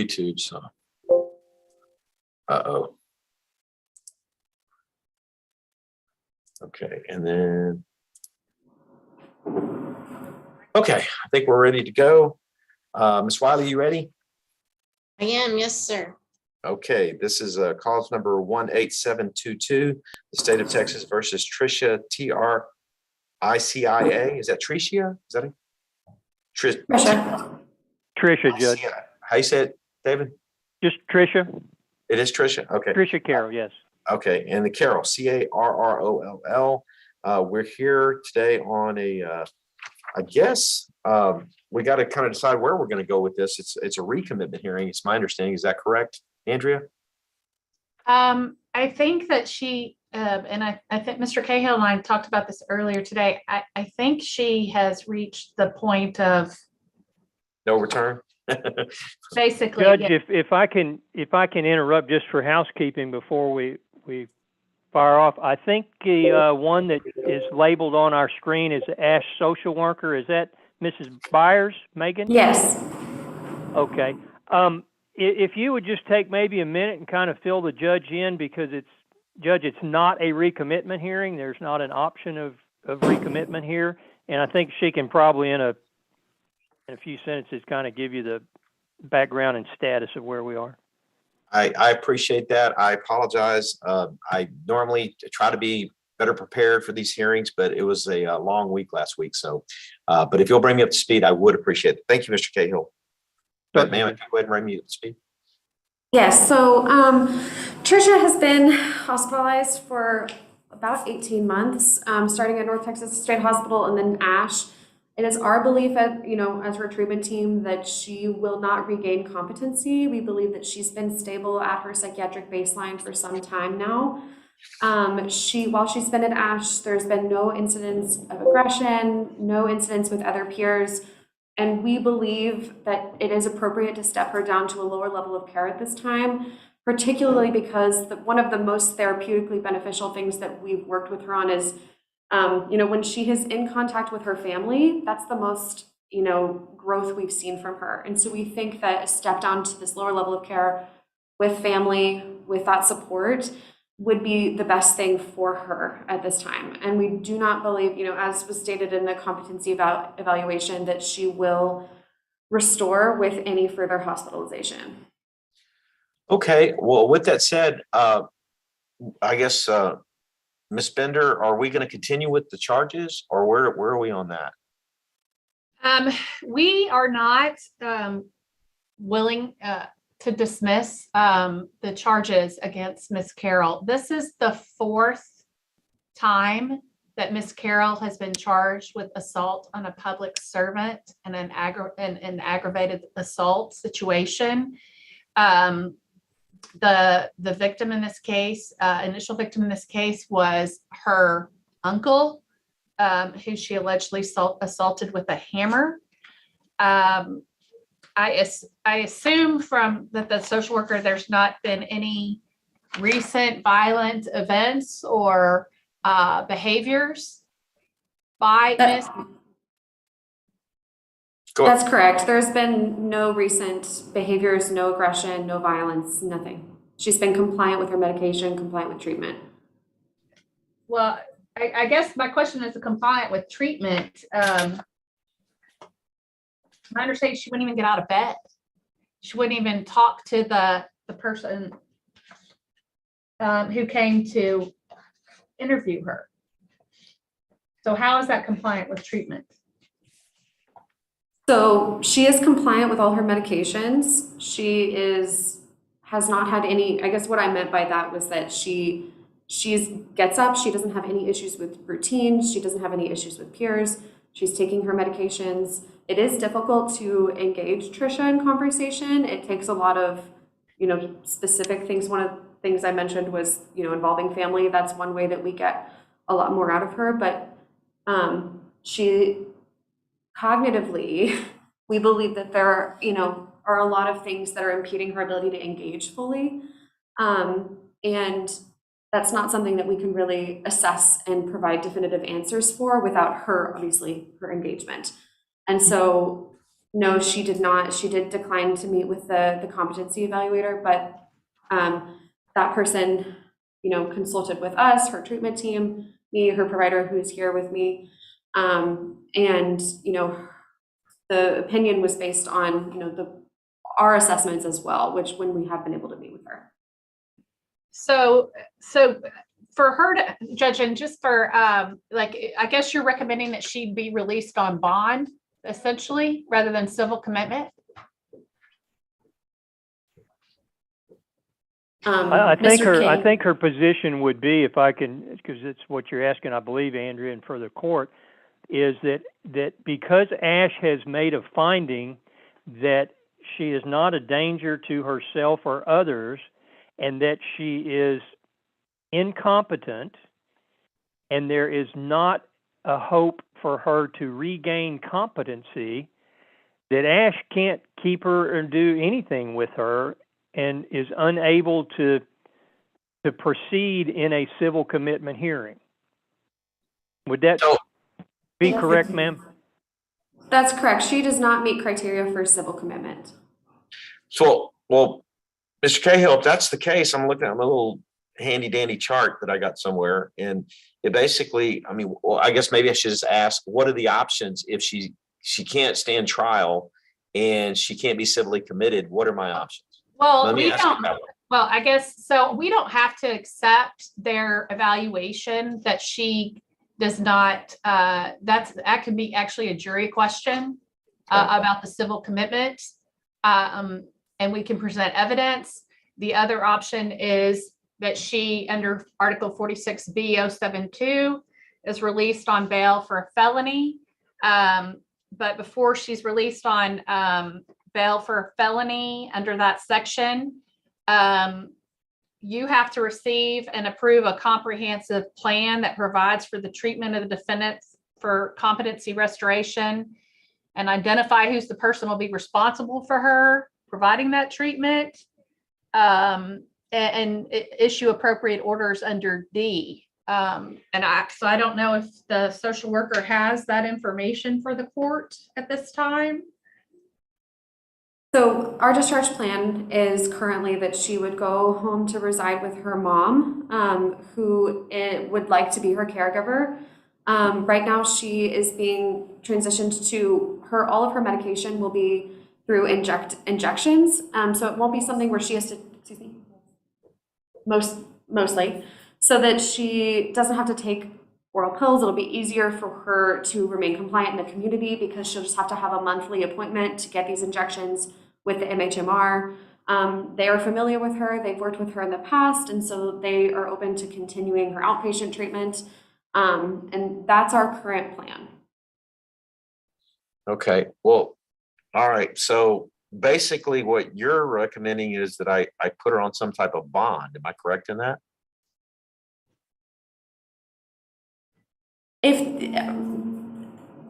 YouTube, so. Uh-oh. Okay, and then. Okay, I think we're ready to go. Ms. Wiley, you ready? I am, yes, sir. Okay, this is cause number 18722, the state of Texas versus Tricia, Tricia. Is that Tricia? Is that it? Tricia. Tricia, Judge. How you say it, David? Just Tricia. It is Tricia? Okay. Tricia Carroll, yes. Okay, and the Carroll, Carroll. We're here today on a, I guess, we got to kind of decide where we're going to go with this. It's a recommitment hearing. It's my understanding. Is that correct, Andrea? I think that she, and I think Mr. Cahill and I talked about this earlier today. I think she has reached the point of No return? basically. Judge, yeah. if I can interrupt just for housekeeping before we fire off, I think the one that is labeled on our screen is Ash social worker. Is that Mrs. Byers, Megan? Yes. Okay. If you would just take maybe a minute and kind of fill the judge in, because it's not a recommitment hearing. There's not an option of recommitment here. And I think she can probably in a few sentences kind of give you the background and status of where we are. I appreciate that. I apologize. I normally try to be better prepared for these hearings, but it was a long week last week. So, but if you'll bring me up to speed, I would appreciate it. Thank you, Mr. Cahill. But ma'am, if you go ahead and bring me up to speed. Yes. So Tricia has been hospitalized for about 18 months, starting at North Texas State Hospital and then ASH. It is our belief as her treatment team that she will not regain competency. We believe that she's been stable at her psychiatric baseline for some time now. While she's been at ASH, there's been no incidents of aggression, no incidents with other peers. And we believe that it is appropriate to step her down to a lower level of care at this time, particularly because one of the most therapeutically beneficial things that we've worked with her on is, when she is in contact with her family, that's the most, growth we've seen from her. And so we think that a step down to this lower level of care with family, with that support, would be the best thing for her at this time. And we do not believe, as was stated in the competency evaluation, that she will restore with any further hospitalization. Okay. Well, with that said, I guess, Ms. Bender, are we going to continue with the charges, or where are we on that? We are not willing to dismiss the charges against Ms. Carroll. This is the fourth time that Ms. Carroll has been charged with assault on a public servant and an aggravated assault situation. The victim in this case, initial victim in this case, was her uncle, who she allegedly assaulted with a hammer. I assume from the social worker, there's not been any recent violent events or behaviors by Ms. That's correct. There's been no recent behaviors, no aggression, no violence, nothing. She's been compliant with her medication, compliant with treatment. Well, I guess my question is compliant with treatment. My understanding, she wouldn't even get out of bed. She wouldn't even talk to the person who came to interview her. So how is that compliant with treatment? So she is compliant with all her medications. She has not had any, I guess what I meant by that was that she gets up, she doesn't have any issues with routine, she doesn't have any issues with peers, she's taking her medications. It is difficult to engage Tricia in conversation. It takes a lot of, specific things. One of the things I mentioned was, involving family. That's one way that we get a lot more out of her, but she cognitively, we believe that there are a lot of things that are impeding her ability to engage fully. And that's not something that we can really assess and provide definitive answers for without her, obviously, her engagement. And so no, she did not. She did decline to meet with the competency evaluator, but that person, consulted with us, her treatment team, me, her provider who's here with me. And, the opinion was based on, our assessments as well, which when we have been able to meet with her. So for her to judge, and just for I guess you're recommending that she be released on bond essentially rather than civil commitment. I Mr. King. think her position would be, if I can, because it's what you're asking, I believe, Andrea, and for the court, is that because Ash has made a finding that she is not a danger to herself or others, and that she is incompetent, and there is not a hope for her to regain competency, that Ash can't keep her or do anything with her, and is unable to proceed in a civil commitment hearing. Would that be correct, ma'am? That's correct. She does not meet criteria for civil commitment. So, well, Mr. Cahill, if that's the case, I'm looking at my little handy dandy chart that I got somewhere. And it basically, I guess maybe I should just ask, what are the options if she can't stand trial and she can't be civilly committed? What are my options? Well, Let me we ask don't. it that way. Well, I guess so. We don't have to accept their evaluation that she does not. That could be actually a jury question about the civil commitment, and we can present evidence. The other option is that she, under Article 46B-072, is released on bail for a felony. But before she's released on bail for a felony under that section, you have to receive and approve a comprehensive plan that provides for the treatment of the defendants for competency restoration, and identify who's the person will be responsible for her providing that treatment, and issue appropriate orders under D. So I don't know if the social worker has that information for the court at this time. So our discharge plan is currently that she would go home to reside with her mom, who would like to be her caregiver. Right now, she is being transitioned to all of her medication will be through injections. So it won't be something where she has to, excuse me, mostly, so that she doesn't have to take oral pills. It'll be easier for her to remain compliant in the community because she'll just have to have a monthly appointment to get these injections with the MHMR. They are familiar with her. They've worked with her in the past, and so they are open to continuing her outpatient treatment. And that's our current plan. Okay, well, all right. So basically what you're recommending is that I put her on some type of bond. Am I correct in that?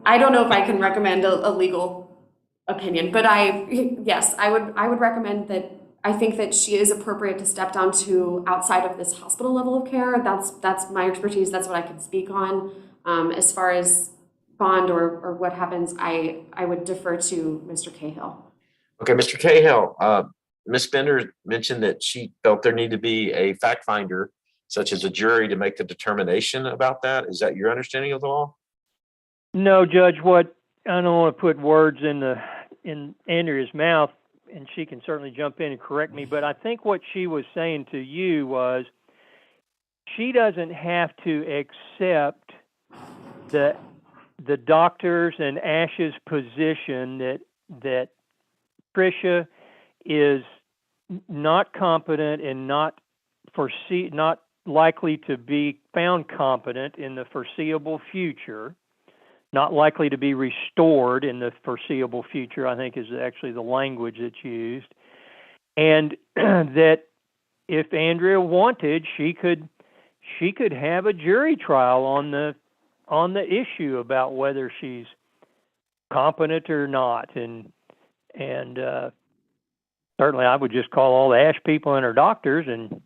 I don't know if I can recommend a legal opinion, but yes, I would recommend that. I think that she is appropriate to step down to outside of this hospital level of care. That's my expertise. That's what I can speak on. As far as bond or what happens, I would defer to Mr. Cahill. Okay, Mr. Cahill, Ms. Bender mentioned that she felt there needed to be a fact finder, such as a jury, to make the determination about that. Is that your understanding of the law? No, Judge. What I don't want to put words in Andrea's mouth, and she can certainly jump in and correct me, but I think what she was saying to you was she doesn't have to accept the doctors and Ash's position that Tricia is not competent and not likely to be found competent in the foreseeable future, not likely to be restored in the foreseeable future, I think is actually the language that's used. And that if Andrea wanted, she could have a jury trial on the issue about whether she's competent or not. And certainly I would just call all the Ash people and her doctors and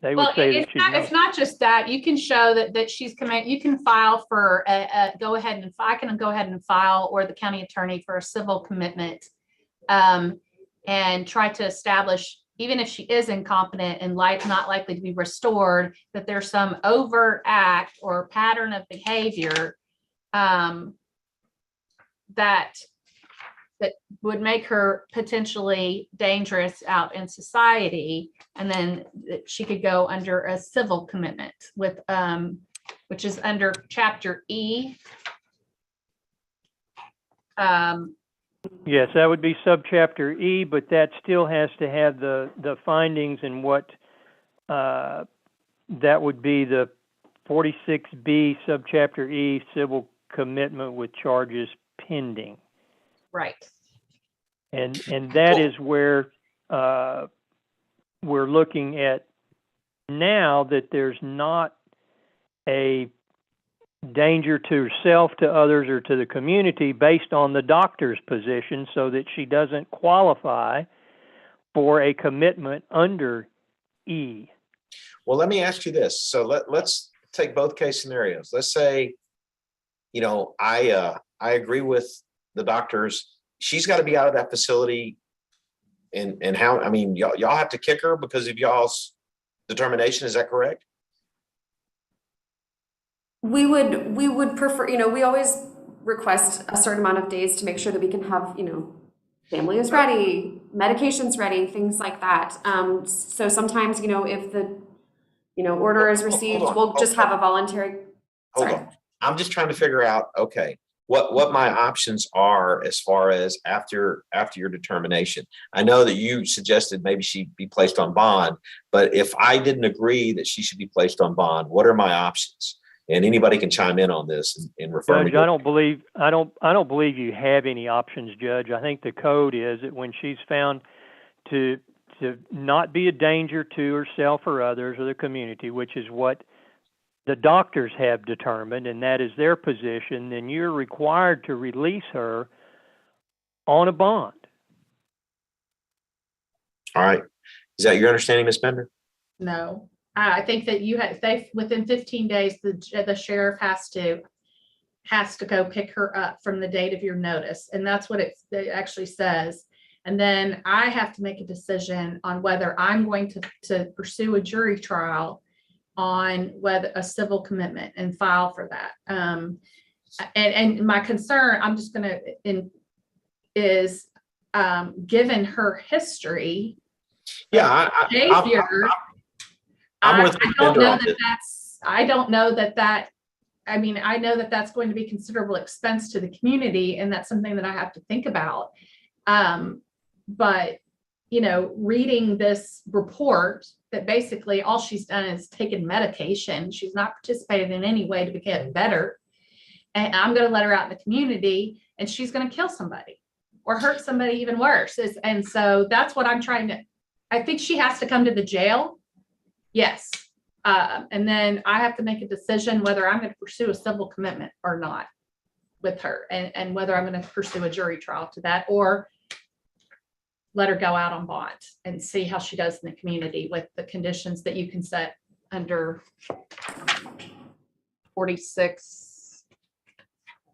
they would Well, say that it's she's not, not. it's not just that. You can show that she's committed, you can file for go ahead and I can go ahead and file, or the county attorney, for a civil commitment. And try to establish, even if she is incompetent and not likely to be restored, that there's some overt act or pattern of behavior that would make her potentially dangerous out in society, and then she could go under a civil commitment with, which is under Chapter E. Yes, that would be subchapter E, but that still has to have the findings and what that would be the 46B subchapter E, civil commitment with charges pending. Right. And that is where we're looking at now, that there's not a danger to herself, to others, or to the community based on the doctor's position, so that she doesn't qualify for a commitment under E. Well, let me ask you this. So let's take both case scenarios. Let's say, I agree with the doctors. She's got to be out of that facility. And how, I mean, y'all have to kick her because of y'all's determination. Is that correct? We would prefer, we always request a certain amount of days to make sure that we can have, family is ready, medications ready, things like that. So sometimes, if the, order is received, we'll just have a voluntary. Hold Sorry. on. I'm just trying to figure out, okay, what my options are as far as after your determination. I know that you suggested maybe she be placed on bond, but if I didn't agree that she should be placed on bond, what are my options? And anybody can chime in on this and refer Judge, me. I don't believe you have any options, Judge. I think the code is that when she's found to not be a danger to herself or others or the community, which is what the doctors have determined, and that is their position, then you're required to release her on a bond. All right. Is that your understanding, Ms. Bender? No, I think that within 15 days, the sheriff has to go pick her up from the date of your notice. And that's what it actually says. And then I have to make a decision on whether I'm going to pursue a jury trial on whether a civil commitment and file for that. And my concern, I'm just going to, is given her history. Yeah, Behavior. I'm with I don't know that that's, I don't know that, I mean, I know that that's going to be considerable expense to the community, and that's something that I have to think about. But, reading this report that basically all she's done is taken medication. She's not participated in any way to get better. And I'm going to let her out in the community, and she's going to kill somebody or hurt somebody even worse. And so that's what I'm trying to, I think she has to come to the jail. Yes. And then I have to make a decision whether I'm going to pursue a civil commitment or not with her, and whether I'm going to pursue a jury trial to that, or let her go out on bond and see how she does in the community with the conditions that you can set under 46.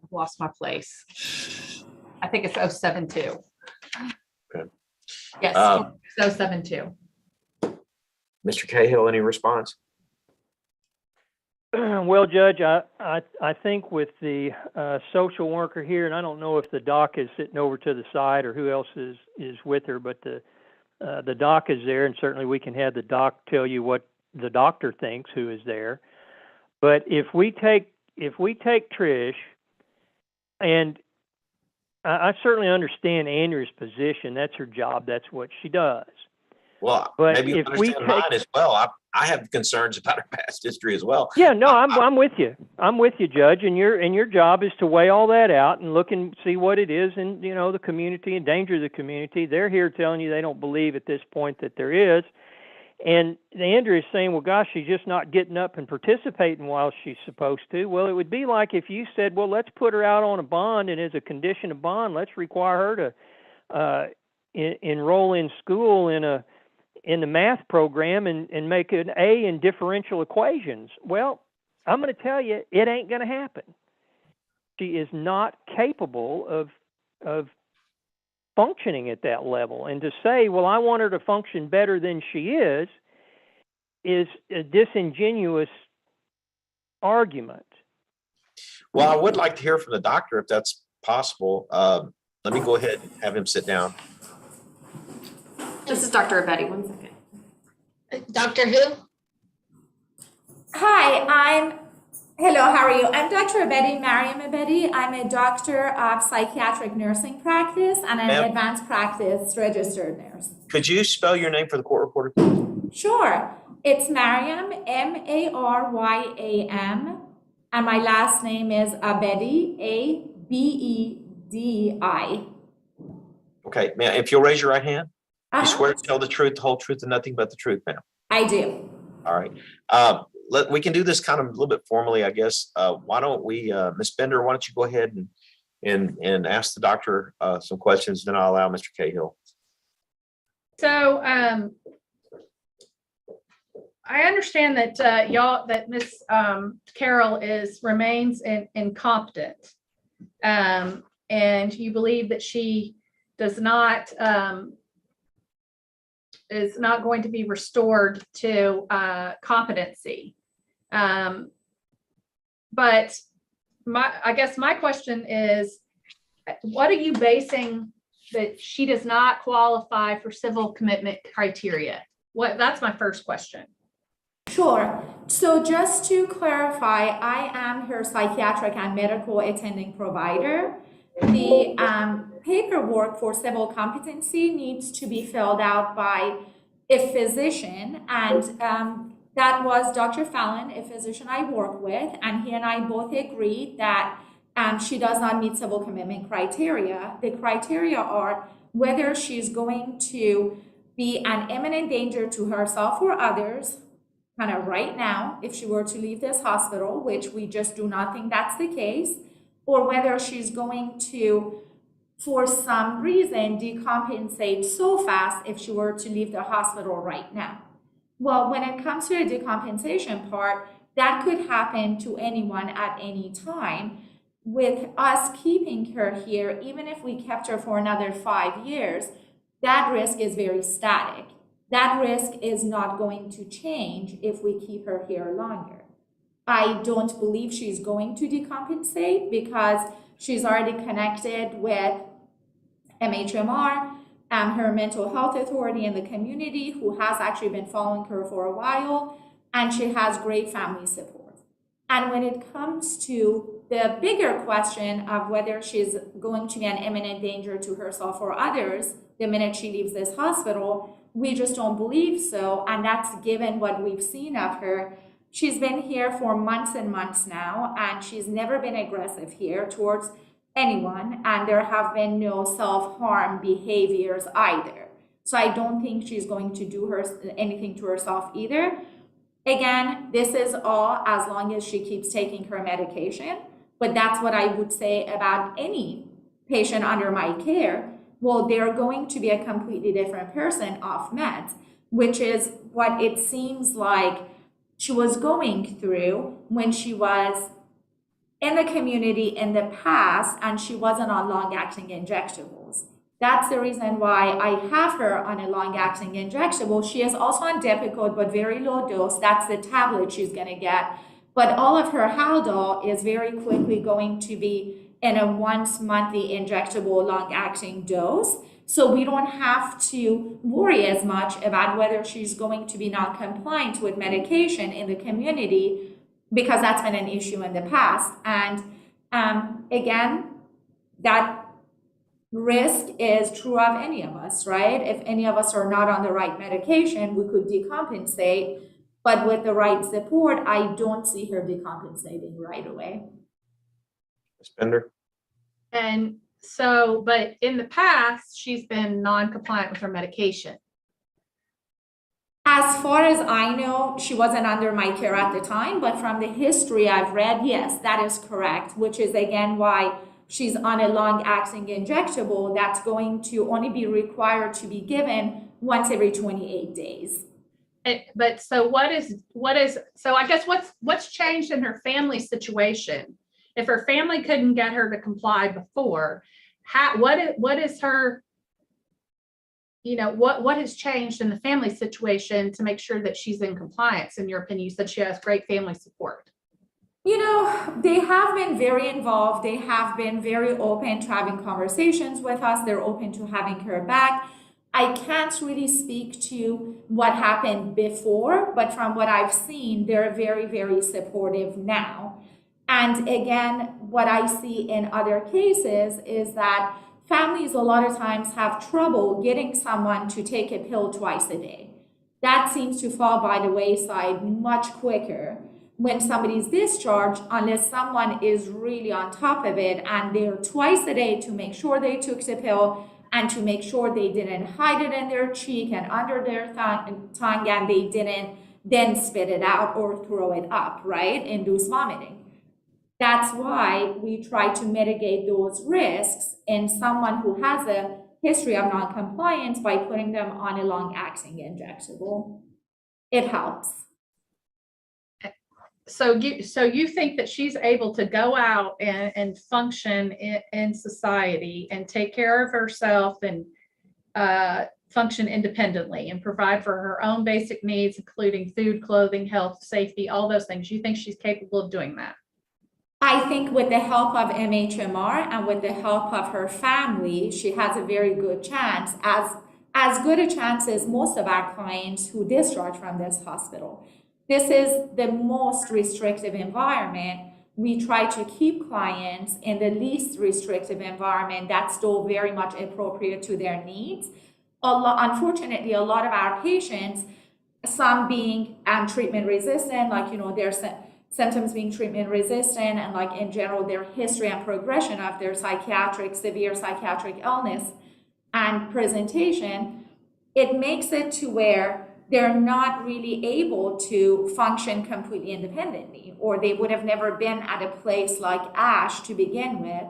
I've lost my place. I think it's 072. Okay. Yes, 072. Mr. Cahill, any response? Well, Judge, I think with the social worker here, and I don't know if the doc is sitting over to the side or who else is with her, but the doc is there, and certainly we can have the doc tell you what the doctor thinks who is there. But if we take Trish, and I certainly understand Andrew's position. That's her job. That's what she does. Well, but maybe you if we understand mine as well. I have concerns about her past history as well. Yeah, no, I'm with you. I'm with you, Judge. And your job is to weigh all that out and look and see what it is, and the community and danger of the community. They're here telling you they don't believe at this point that there is. And Andrew is saying, well, gosh, she's just not getting up and participating while she's supposed to. Well, it would be like if you said, well, let's put her out on a bond, and as a condition of bond, let's require her to enroll in school in in the math program and make an A in differential equations. Well, I'm going to tell you, it ain't going to happen. She is not capable of functioning at that level. And to say, well, I want her to function better than she is a disingenuous argument. Well, I would like to hear from the doctor if that's possible. Let me go ahead and have him sit down. This is Dr. Abedi, 1 second. Doctor who? Hi, hello, how are you? I'm Dr. Abedi, Mariam Abedi. I'm a doctor of psychiatric nursing practice and an Ma'am? advanced practice registered nurse. Could you spell your name for the court reporter? Sure, it's Mariam, Maryam, and my last name is Abedi, Abedi. Okay, ma'am, if you'll raise your right hand. You Uh-huh. swear to tell the truth, the whole truth, and nothing but the truth, ma'am. I do. All right. We can do this kind of a little bit formally, I guess. Why don't we, Ms. Bender, why don't you go ahead and ask the doctor some questions, then I'll allow Mr. Cahill. So, I understand that, that Miss Carroll remains incompetent. And you believe that she is not going to be restored to competency. But I guess my question is, what are you basing that she does not qualify for civil commitment criteria? That's my first question. Sure. So just to clarify, I am her psychiatric and medical attending provider. The paperwork for civil competency needs to be filled out by a physician, and that was Dr. Fallon, a physician I work with, and he and I both agreed that she does not meet civil commitment criteria. The criteria are whether she's going to be an imminent danger to herself or others, kind of right now, if she were to leave this hospital, which we just do not think that's the case, or whether she's going to, for some reason, decompensate so fast if she were to leave the hospital right now. Well, when it comes to the decompensation part, that could happen to anyone at any time. With us keeping her here, even if we kept her for another 5 years, that risk is very static. That risk is not going to change if we keep her here longer. I don't believe she's going to decompensate because she's already connected with MHMR, her mental health authority in the community, who has actually been following her for a while, and she has great family support. And when it comes to the bigger question of whether she's going to be an imminent danger to herself or others the minute she leaves this hospital, we just don't believe so, and that's given what we've seen of her. She's been here for months and months now, and she's never been aggressive here towards anyone, and there have been no self-harm behaviors either. So I don't think she's going to do anything to herself either. Again, this is all as long as she keeps taking her medication, but that's what I would say about any patient under my care. Well, they're going to be a completely different person off meds, which is what it seems like she was going through when she was in the community in the past and she wasn't on long-acting injectables. That's the reason why I have her on a long-acting injectable. She is also on Depakote, but very low dose. That's the tablet she's going to get. But all of her Haldol is very quickly going to be in a once monthly injectable long-acting dose. So we don't have to worry as much about whether she's going to be non-compliant with medication in the community, because that's been an issue in the past. And again, that risk is true of any of us, right? If any of us are not on the right medication, we could decompensate, but with the right support, I don't see her decompensating right away. Ms. Bender? And so, but in the past, she's been non-compliant with her medication. As far as I know, she wasn't under my care at the time, but from the history I've read, yes, that is correct, which is again why she's on a long-acting injectable that's going to only be required to be given once every 28 days. But so so I guess what's changed in her family situation? If her family couldn't get her to comply before, what is her, what has changed in the family situation to make sure that she's in compliance, in your opinion? You said she has great family support. They have been very involved. They have been very open to having conversations with us. They're open to having her back. I can't really speak to what happened before, but from what I've seen, they're very, very supportive now. And again, what I see in other cases is that families a lot of times have trouble getting someone to take a pill twice a day. That seems to fall by the wayside much quicker when somebody's discharged, unless someone is really on top of it and they're twice a day to make sure they took the pill and to make sure they didn't hide it in their cheek and under their tongue and they didn't then spit it out or throw it up, right? Induce vomiting. That's why we try to mitigate those risks in someone who has a history of non-compliance by putting them on a long-acting injectable. It helps. So you think that she's able to go out and function in society and take care of herself and function independently and provide for her own basic needs, including food, clothing, health, safety, all those things. You think she's capable of doing that? I think with the help of MHMR and with the help of her family, she has a very good chance, as good a chance as most of our clients who discharge from this hospital. This is the most restrictive environment. We try to keep clients in the least restrictive environment that's still very much appropriate to their needs. Unfortunately, a lot of our patients, some being treatment resistant, like, their symptoms being treatment resistant, and like in general, their history and progression of their severe psychiatric illness and presentation, it makes it to where they're not really able to function completely independently, or they would have never been at a place like ASH to begin with.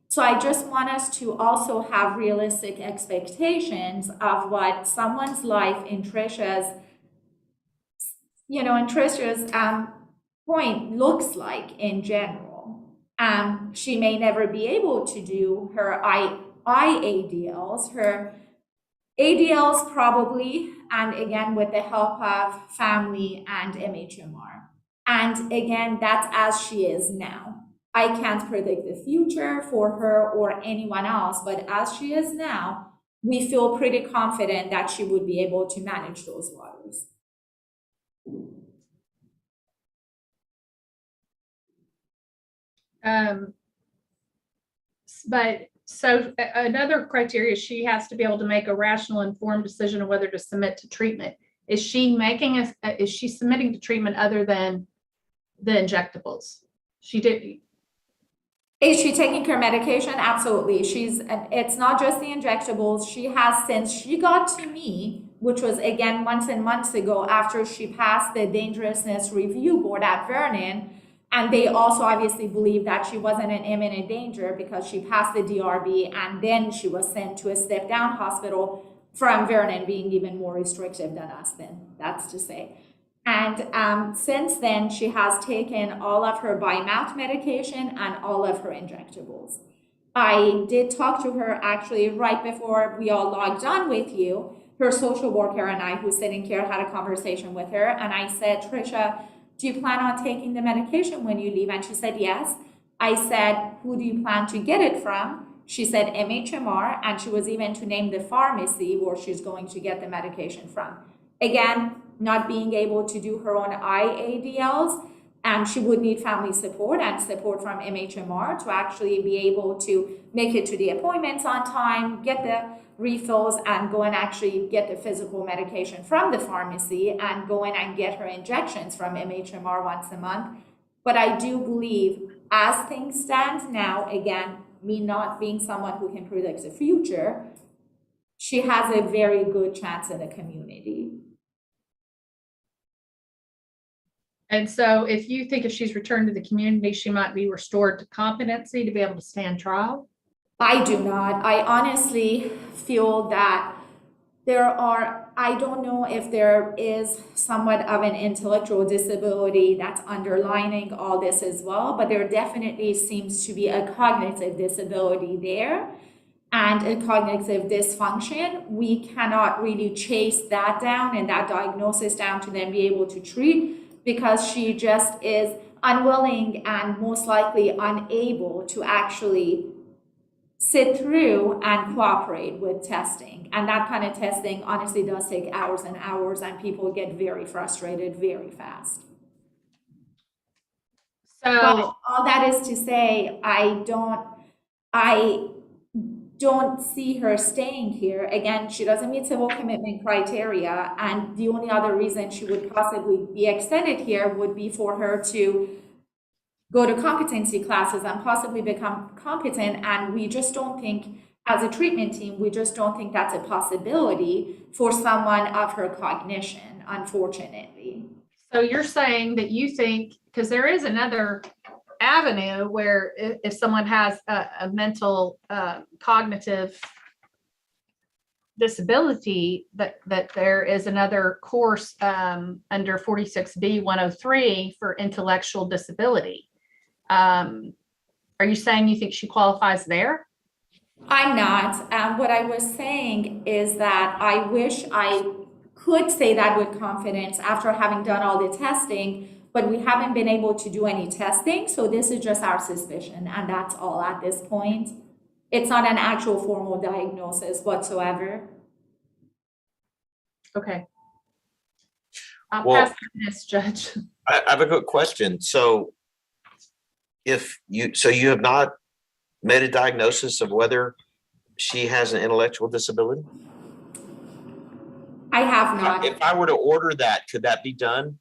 So I just want us to also have realistic expectations of what someone's life in Tricia's, point looks like in general. She may never be able to do her IADLs, her ADLs probably, and again, with the help of family and MHMR. And again, that's as she is now. I can't predict the future for her or anyone else, but as she is now, we feel pretty confident that she would be able to manage those waters. But so another criteria, she has to be able to make a rational, informed decision of whether to submit to treatment. Is she submitting to treatment other than the injectables? Is she taking her medication? Absolutely. It's not just the injectables. She has, since she got to me, which was again months and months ago after she passed the dangerousness review board at Vernon. And they also obviously believed that she wasn't in imminent danger because she passed the DRB and then she was sent to a step-down hospital from Vernon being even more restrictive than us then, that's to say. And since then, she has taken all of her by-mouth medication and all of her injectables. I did talk to her actually right before we all logged on with you. Her social worker and I, who's sitting here, had a conversation with her. And I said, Tricia, do you plan on taking the medication when you leave? And she said, yes. I said, who do you plan to get it from? She said MHMR, and she was even to name the pharmacy where she's going to get the medication from. Again, not being able to do her own IADLs, and she would need family support and support from MHMR to actually be able to make it to the appointments on time, get the refills, and go and actually get the physical medication from the pharmacy and go in and get her injections from MHMR once a month. But I do believe, as things stand now, again, me not being someone who can predict the future, she has a very good chance in the community. And so if you think if she's returned to the community, she might be restored to competency to be able to stand trial? I do not. I honestly feel that I don't know if there is somewhat of an intellectual disability that's underlining all this as well, but there definitely seems to be a cognitive disability there and a cognitive dysfunction. We cannot really chase that down and that diagnosis down to then be able to treat because she just is unwilling and most likely unable to actually sit through and cooperate with testing. And that kind of testing honestly does take hours and hours, and people get very frustrated very fast. But So, all that is to say, I don't see her staying here. Again, she doesn't meet civil commitment criteria, and the only other reason she would possibly be extended here would be for her to go to competency classes and possibly become competent. And we just don't think, as a treatment team, we just don't think that's a possibility for someone of her cognition, unfortunately. so you're saying that you think, because there is another avenue where if someone has a mental cognitive disability, that there is another course under 46B 103 for intellectual disability. Are you saying you think she qualifies there? I'm not. What I was saying is that I wish I could say that with confidence after having done all the testing, but we haven't been able to do any testing. So this is just our suspicion, and that's all at this point. It's not an actual formal diagnosis whatsoever. Okay. I'll Well- pass this, Judge. I have a good question. So you have not made a diagnosis of whether she has an intellectual disability? I have not. If I were to order that, could that be done?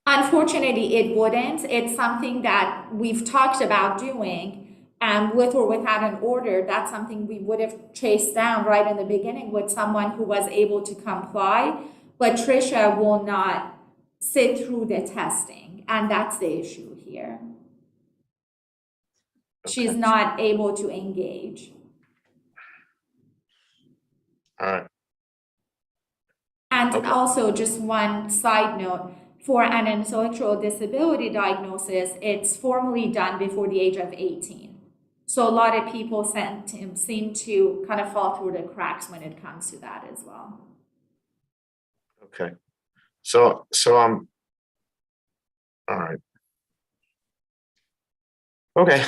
Unfortunately, it wouldn't. It's something that we've talked about doing, and with or without an order, that's something we would have chased down right in the beginning with someone who was able to comply. But Tricia will not sit through the testing, and that's the issue here. She's Okay. not able to engage. All right. And Okay. also, just one side note, for an intellectual disability diagnosis, it's formally done before the age of 18. So a lot of people seem to kind of fall through the cracks when it comes to that as well. Okay. So I'm all right. Okay.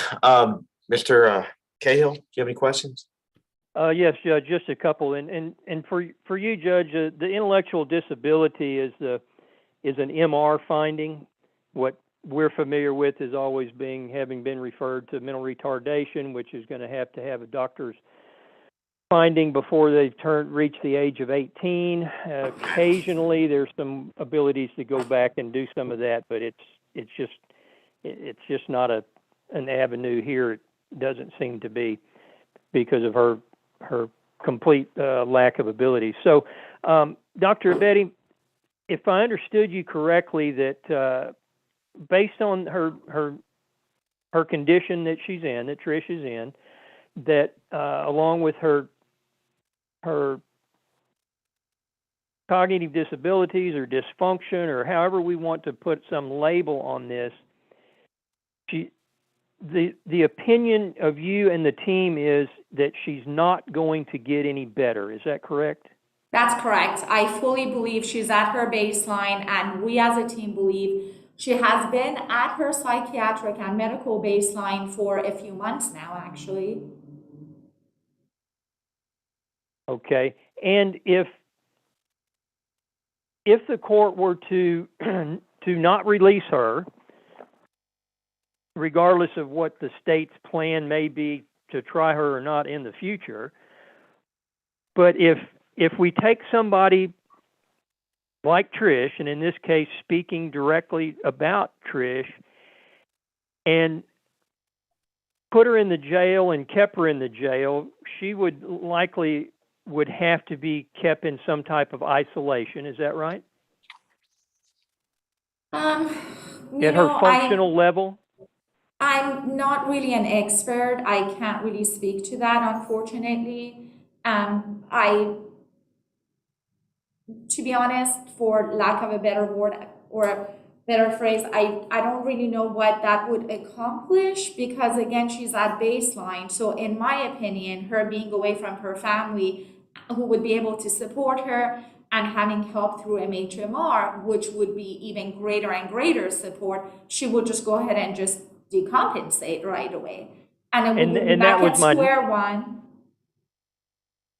Mr. Cahill, do you have any questions? Yes, Judge, just a couple. And for you, Judge, the intellectual disability is an MR finding. What we're familiar with is always having been referred to mental retardation, which is going to have a doctor's finding before they've reached the age of 18. Occasionally, there's some abilities to go back and do some of that, but it's just not an avenue here. It doesn't seem to be because of her complete lack of ability. So, Dr. Abedi, if I understood you correctly, that based on her condition that she's in, that Trish is in, that along with her cognitive disabilities or dysfunction, or however we want to put some label on this, the opinion of you and the team is that she's not going to get any better. Is that correct? That's correct. I fully believe she's at her baseline, and we as a team believe she has been at her psychiatric and medical baseline for a few months now, actually. Okay. And if the court were to not release her, regardless of what the state's plan may be to try her or not in the future, but if we take somebody like Trish, and in this case speaking directly about Trish, and put her in the jail and kept her in the jail, she would have to be kept in some type of isolation. Is that right? At her functional level? I'm not really an expert. I can't really speak to that, unfortunately. to be honest, for lack of a better word or a better phrase, I don't really know what that would accomplish because again, she's at baseline. So in my opinion, her being away from her family who would be able to support her and having help through MHMR, which would be even greater and greater support, she would just go ahead and just decompensate right away. And then we would be back at square one.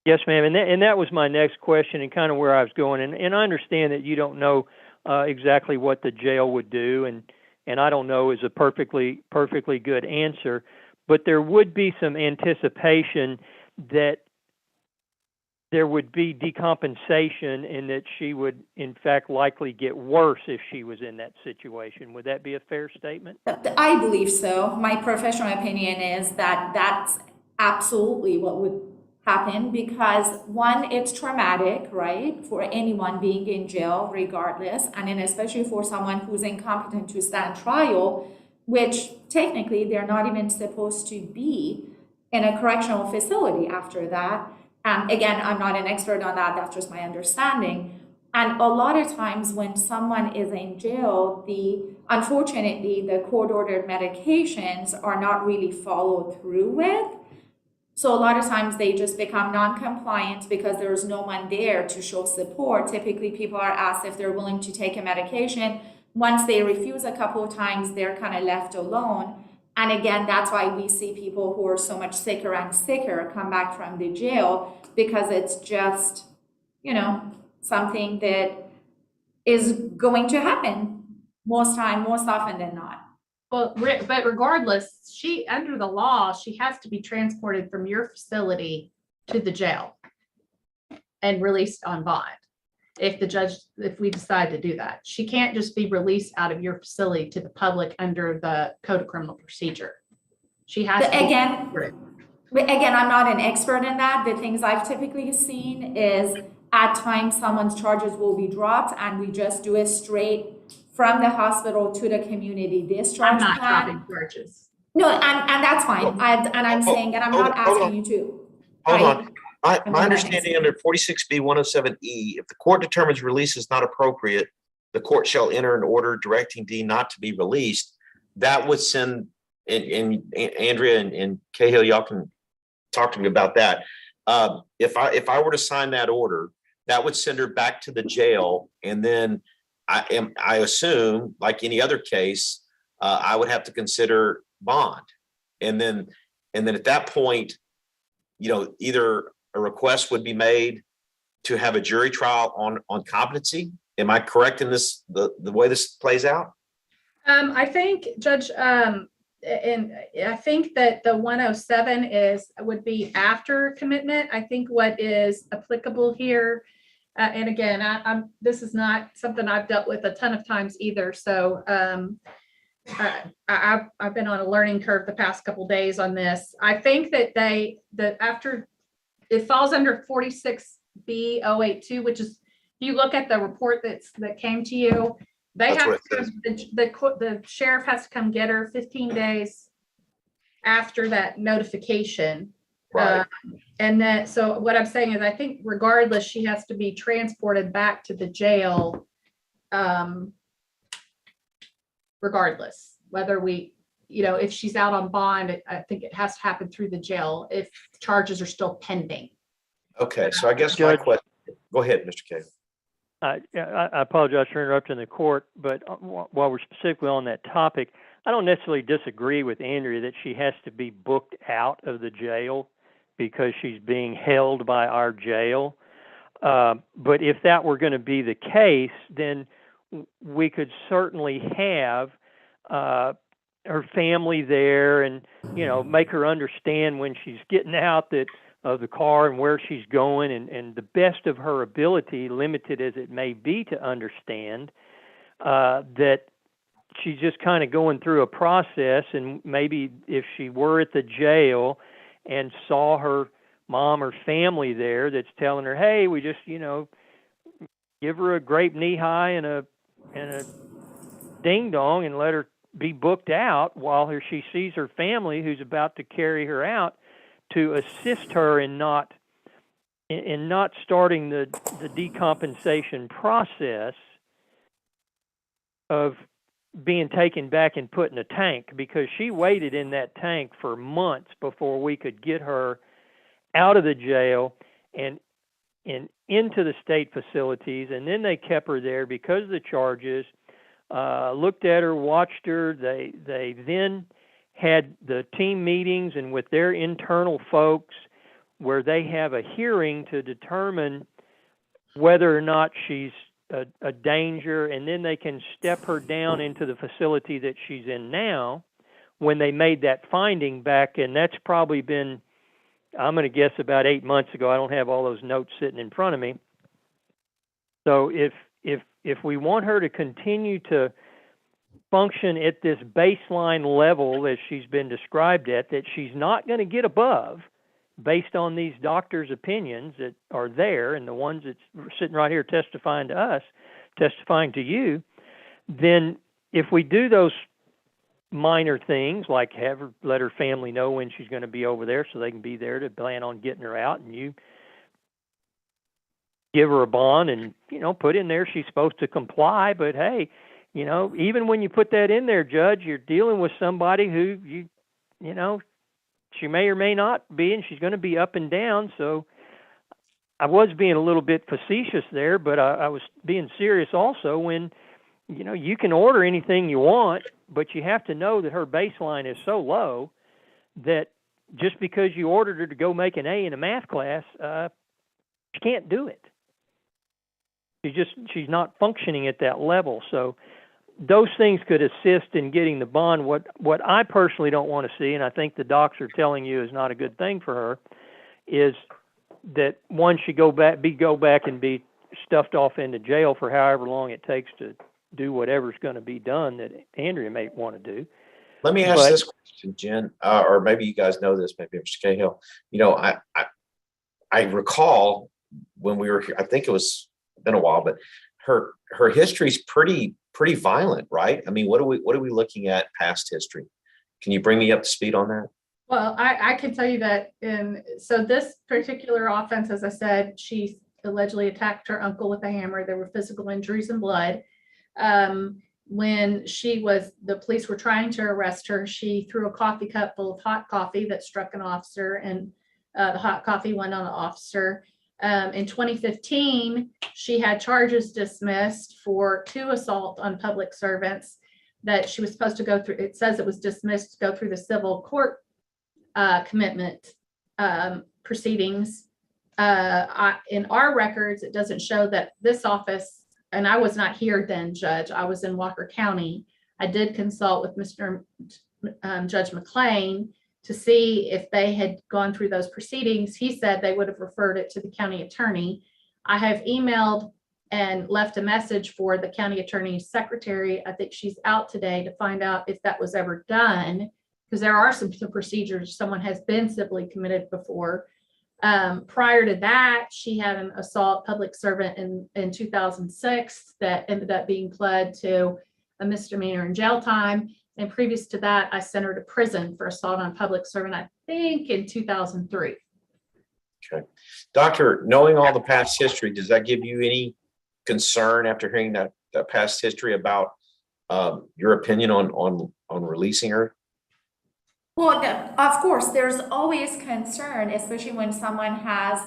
Yes, ma'am. And that was my next question and kind of where I was going. And I understand that you don't know exactly what the jail would do, and I don't know is a perfectly good answer. But there would be some anticipation that there would be decompensation and that she would, in fact, likely get worse if she was in that situation. Would that be a fair statement? I believe so. My professional opinion is that that's absolutely what would happen because one, it's traumatic, right, for anyone being in jail regardless, and then especially for someone who's incompetent to stand trial, which technically they're not even supposed to be in a correctional facility after that. Again, I'm not an expert on that, that's just my understanding. And a lot of times when someone is in jail, unfortunately, the court-ordered medications are not really followed through with. So a lot of times they just become non-compliant because there's no one there to show support. Typically, people are asked if they're willing to take a medication. Once they refuse a couple of times, they're kind of left alone. And again, that's why we see people who are so much sicker and sicker come back from the jail because it's just, something that is going to happen most often than not. But regardless, under the law, she has to be transported from your facility to the jail and released on bond. If we decide to do that, she can't just be released out of your facility to the public under the Code of Criminal Procedure. She has to Again, I'm not an expert in that. The things I've typically seen is at times someone's charges will be dropped and we just do it straight from the hospital to the community discharge I'm not plan. dropping charges. No, and that's fine. I'm saying, and I'm not asking you to. Hold on. My that makes understanding sense. under 46B 107E, if the court determines release is not appropriate, the court shall enter an order directing D not to be released. That would send, and Andrea and Cahill, y'all can talk to me about that. If I were to sign that order, that would send her back to the jail, and then I assume, like any other case, I would have to consider bond, and then at that point, either a request would be made to have a jury trial on competency. Am I correct in this the way this plays out? I think, Judge, and I think that the 107 would be after commitment. I think what is applicable here, and again, this is not something I've dealt with a ton of times either. So I've been on a learning curve the past couple days on this. I think that after it falls under 46B 082, which is, if you look at the report that came to you, the sheriff has to come get her 15 days after that notification. Right. And then, so what I'm saying is, I think regardless, she has to be transported back to the jail. Regardless, whether if she's out on bond, I think it has to happen through the jail if charges are still pending. Okay, so I guess my question. Go ahead, Mr. Cahill. I apologize for interrupting the court, but while we're specifically on that topic, I don't necessarily disagree with Andrea that she has to be booked out of the jail because she's being held by our jail. But if that were going to be the case, then we could certainly have her family there and, make her understand when she's getting out of the car and where she's going, and the best of her ability, limited as it may be to understand, that she's just kind of going through a process. And maybe if she were at the jail and saw her mom or family there that's telling her, hey, we just, give her a grape knee-high and a ding-dong and let her be booked out while she sees her family who's about to carry her out, to assist her in not in not starting the decompensation process of being taken back and put in a tank, because she waited in that tank for months before we could get her out of the jail and into the state facilities, and then they kept her there because of the charges, looked at her, watched her. They then had the team meetings and with their internal folks where they have a hearing to determine whether or not she's a danger, and then they can step her down into the facility that she's in now when they made that finding back, and that's probably been, I'm going to guess, about 8 months ago. I don't have all those notes sitting in front of me. So if we want her to continue to function at this baseline level as she's been described at, that she's not going to get above based on these doctors' opinions that are there and the ones that's sitting right here testifying to us, testifying to you, then if we do those minor things like have her, let her family know when she's going to be over there so they can be there to plan on getting her out, and you give her a bond and, put in there she's supposed to comply. But hey, even when you put that in there, Judge, you're dealing with somebody who she may or may not be, and she's going to be up and down. So I was being a little bit facetious there, but I was being serious also when, you can order anything you want, but you have to know that her baseline is so low that just because you ordered her to go make an A in a math class, she can't do it. She's not functioning at that level. So those things could assist in getting the bond. What I personally don't want to see, and I think the docs are telling you is not a good thing for her, is that one should go back and be stuffed off into jail for however long it takes to do whatever's going to be done that Andrea may want to do. Let me ask this question, Jen, or maybe you guys know this, maybe Mr. Cahill. I recall when we were here, I think it was been a while, but her history's pretty violent, right? I mean, what are we looking at past history? Can you bring me up to speed on that? Well, I can tell you that so this particular offense, as I said, she allegedly attacked her uncle with a hammer. There were physical injuries and blood. When the police were trying to arrest her, she threw a coffee cup full of hot coffee that struck an officer, and the hot coffee went on the officer. In 2015, she had charges dismissed for 2 assault on public servants that she was supposed to go through. It says it was dismissed to go through the civil court commitment proceedings. In our records, it doesn't show that this office, and I was not here then, Judge, I was in Walker County. I did consult with Mr. Judge McLean to see if they had gone through those proceedings. He said they would have referred it to the county attorney. I have emailed and left a message for the county attorney's secretary. I think she's out today to find out if that was ever done, because there are some procedures. Someone has been civilly committed before. Prior to that, she had an assault public servant in 2006 that ended up being pled to a misdemeanor and jail time. And previous to that, I sent her to prison for assault on public servant, I think in 2003. Okay. Doctor, knowing all the past history, does that give you any concern after hearing that past history about your opinion on releasing her? Well, of course, there's always concern, especially when someone has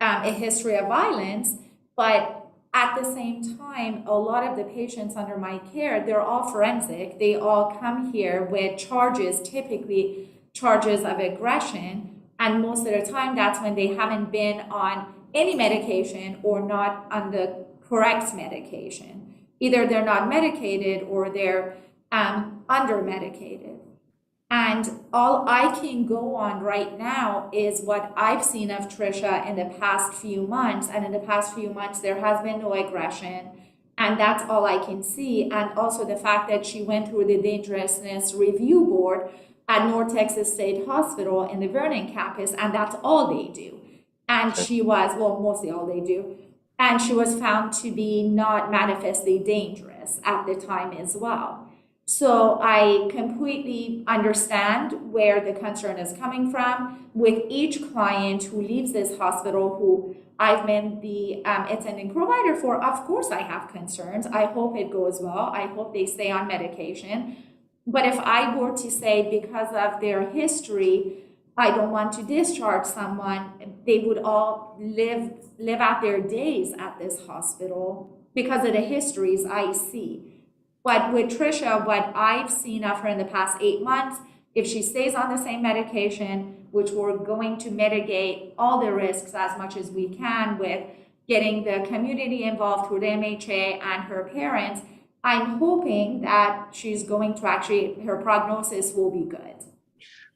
a history of violence. But at the same time, a lot of the patients under my care, they're all forensic. They all come here with charges, typically charges of aggression. And most of the time, that's when they haven't been on any medication or not on the correct medication. Either they're not medicated or they're under medicated. And all I can go on right now is what I've seen of Tricia in the past few months. And in the past few months, there has been no aggression. And that's all I can see. And also the fact that she went through the dangerousness review board at North Texas State Hospital in the Vernon campus. And that's all they do. And she was, well, mostly all they do. And she was found to be not manifestly dangerous at the time as well. So I completely understand where the concern is coming from. With each client who leaves this hospital, who I've been the attending provider for, of course I have concerns. I hope it goes well. I hope they stay on medication. But if I were to say because of their history, I don't want to discharge someone, they would all live out their days at this hospital because of the histories I see. But with Tricia, what I've seen of her in the past 8 months, if she stays on the same medication, which we're going to mitigate all the risks as much as we can with getting the community involved through the MHA and her parents, I'm hoping that she's going to actually, her prognosis will be good.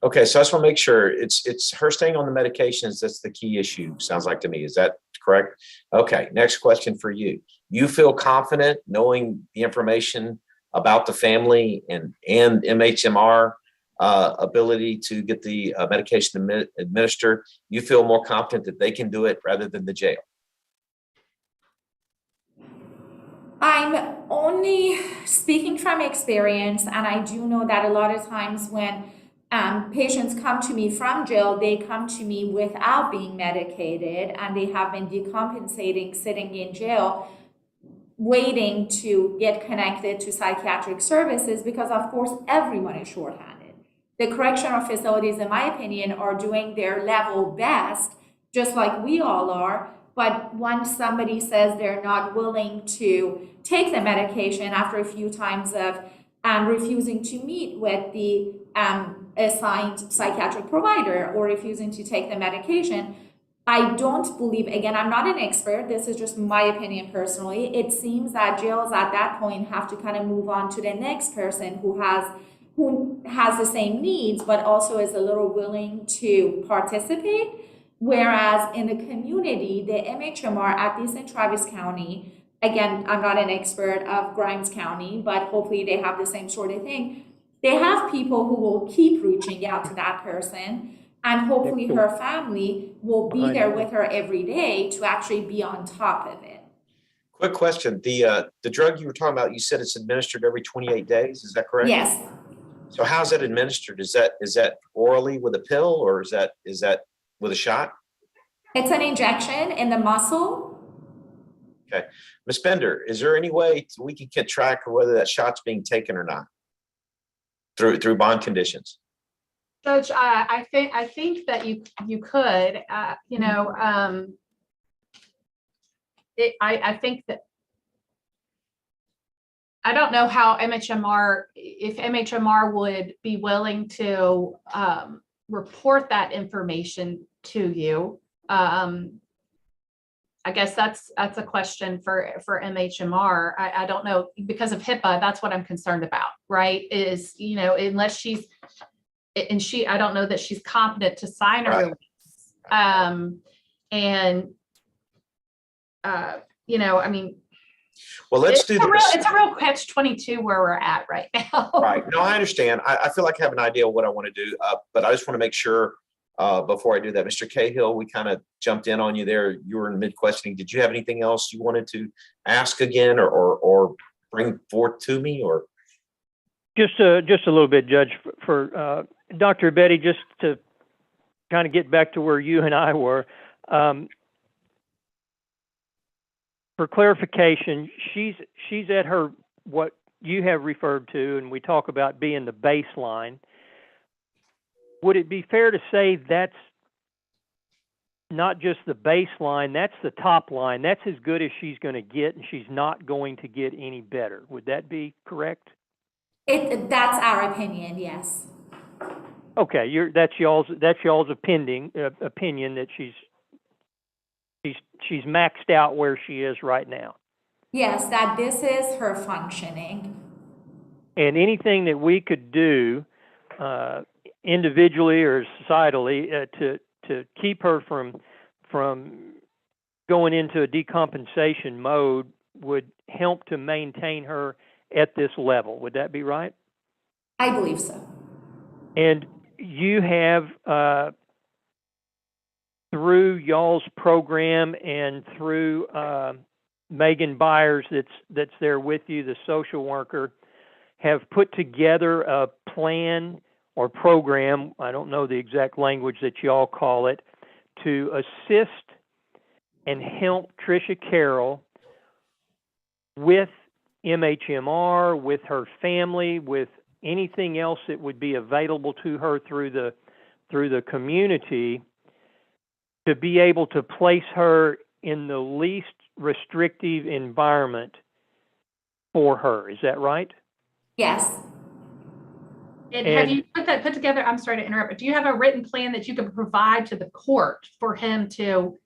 Okay, so I just want to make sure it's her staying on the medications that's the key issue, sounds like to me. Is that correct? Okay, next question for you. You feel confident knowing the information about the family and MHMR ability to get the medication administered? You feel more confident that they can do it rather than the jail? I'm only speaking from experience, and I do know that a lot of times when patients come to me from jail, they come to me without being medicated, and they have been decompensating sitting in jail, waiting to get connected to psychiatric services because, of course, everyone is shorthanded. The correctional facilities, in my opinion, are doing their level best, just like we all are. But once somebody says they're not willing to take the medication after a few times of refusing to meet with the assigned psychiatric provider or refusing to take the medication, I don't believe, again, I'm not an expert, this is just my opinion personally, it seems that jails at that point have to kind of move on to the next person who has the same needs, but also is a little willing to participate. Whereas in the community, the MHMR, at least in Travis County, again, I'm not an expert of Grimes County, but hopefully they have the same sort of thing. They have people who will keep reaching out to that person, and hopefully her family will be there with her every day to actually be on top of it. Quick question. The drug you were talking about, you said it's administered every 28 days. Is that correct? Yes. So how's it administered? Is that orally with a pill, or is that with a shot? It's an injection in the muscle. Okay. Ms. Bender, is there any way we can get track of whether that shot's being taken or not through bond conditions? Judge, I think that you could, I think that, I don't know how if MHMR would be willing to report that information to you. I guess that's a question for MHMR. I don't know, because of HIPAA, that's what I'm concerned about, right? Is, unless she's, and I don't know that she's competent to sign a Right. release. I mean, Well, let's do this. It's a real catch-22 where we're at right now. Right. No, I understand. I feel like I have an idea of what I want to do, but I just want to make sure before I do that. Mr. Cahill, we kind of jumped in on you there. You were in mid-questioning. Did you have anything else you wanted to ask again or bring forth to me? Or Just a little bit, Judge, for Dr. Betty, just to kind of get back to where you and I were. For clarification, she's at her, what you have referred to, and we talk about being the baseline. Would it be fair to say that's not just the baseline, that's the top line? That's as good as she's going to get, and she's not going to get any better. Would that be correct? That's our opinion, yes. Okay, that's y'all's opinion that she's maxed out where she is right now. Yes, that this is her functioning. And anything that we could do individually or societally to keep her from going into a decompensation mode would help to maintain her at this level. Would that be right? I believe so. And you have through y'all's program and through Megan Byers that's there with you, the social worker, have put together a plan or program, I don't know the exact language that y'all call it, to assist and help Tricia Carroll with MHMR, with her family, with anything else that would be available to her through the community, to be able to place her in the least restrictive environment for her. Is that right? Yes. And have And- you put together, I'm sorry to interrupt, but do you have a written plan that you could provide to the court for him to?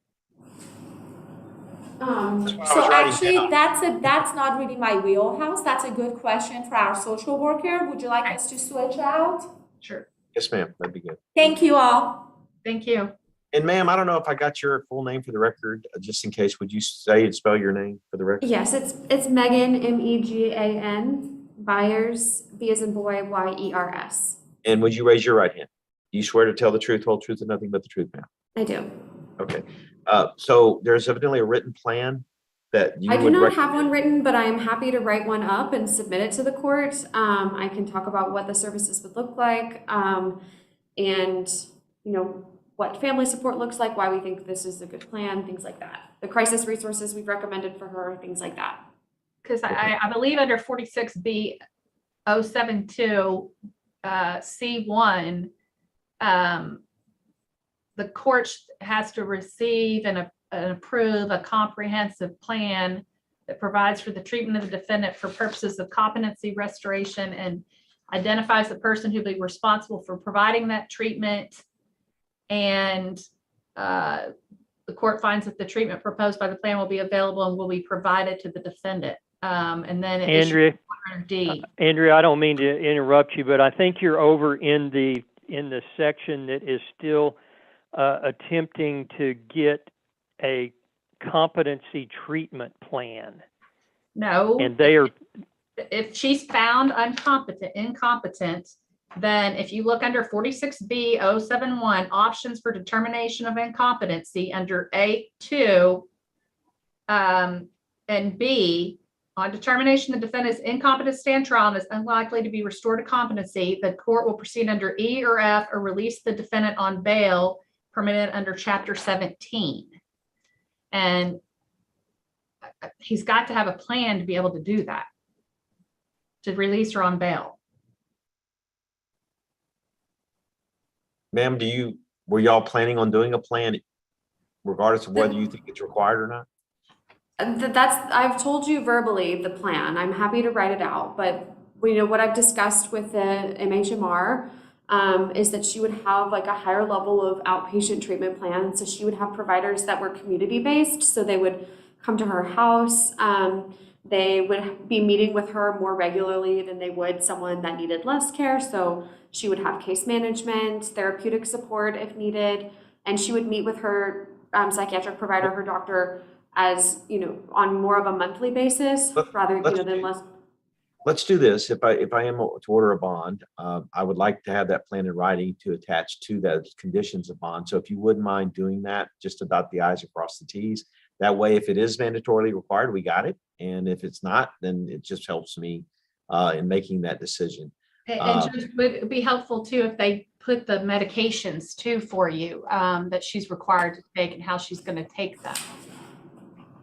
So actually, that's not really my wheelhouse. That's a good question for our social worker. Would you like us to switch out? Sure. Yes, ma'am. That'd be good. Thank you all. Thank you. And ma'am, I don't know if I got your full name for the record, just in case, would you say and spell your name for the record? Yes, it's Megan, Megan, Byers, B as in boy, Yers. And would you raise your right hand? Do you swear to tell the truth, whole truth, and nothing but the truth, ma'am? I do. Okay. So there's evidently a written plan that you I do would not have recommend. one written, but I am happy to write one up and submit it to the court. I can talk about what the services would look like, and what family support looks like, why we think this is a good plan, things like that. The crisis resources we've recommended for her, things like that. Because I believe under 46B 072 C1, the court has to receive and approve a comprehensive plan that provides for the treatment of the defendant for purposes of competency restoration and identifies the person who will be responsible for providing that treatment. And the court finds that the treatment proposed by the plan will be available and will be provided to the defendant. And then it issues D. Andrea, I don't mean to interrupt you, but I think you're over in the section that is still attempting to get a competency treatment plan. No. And they are, If she's found incompetent, then if you look under 46B 071, options for determination of incompetency under A2 and B, on determination the defendant is incompetent to stand trial and is unlikely to be restored to competency, the court will proceed under E or F or release the defendant on bail permitted under Chapter 17. And he's got to have a plan to be able to do that, to release her on bail. Ma'am, were y'all planning on doing a plan regardless of whether you think it's required or not? I've told you verbally the plan. I'm happy to write it out, but what I've discussed with the MHMR is that she would have like a higher level of outpatient treatment plan. So she would have providers that were community based. So they would come to her house. They would be meeting with her more regularly than they would someone that needed less care. So she would have case management, therapeutic support if needed, and she would meet with her psychiatric provider, her doctor, as on more of a monthly basis rather than less. Let's do this. If I am to order a bond, I would like to have that plan in writing to attach to those conditions of bond. So if you wouldn't mind doing that, just to dot the i's across the t's. That way, if it is mandatorily required, we got it. And if it's not, then it just helps me in making that decision. And Judge, would it be helpful too if they put the medications too for you that she's required to take and how she's going to take them?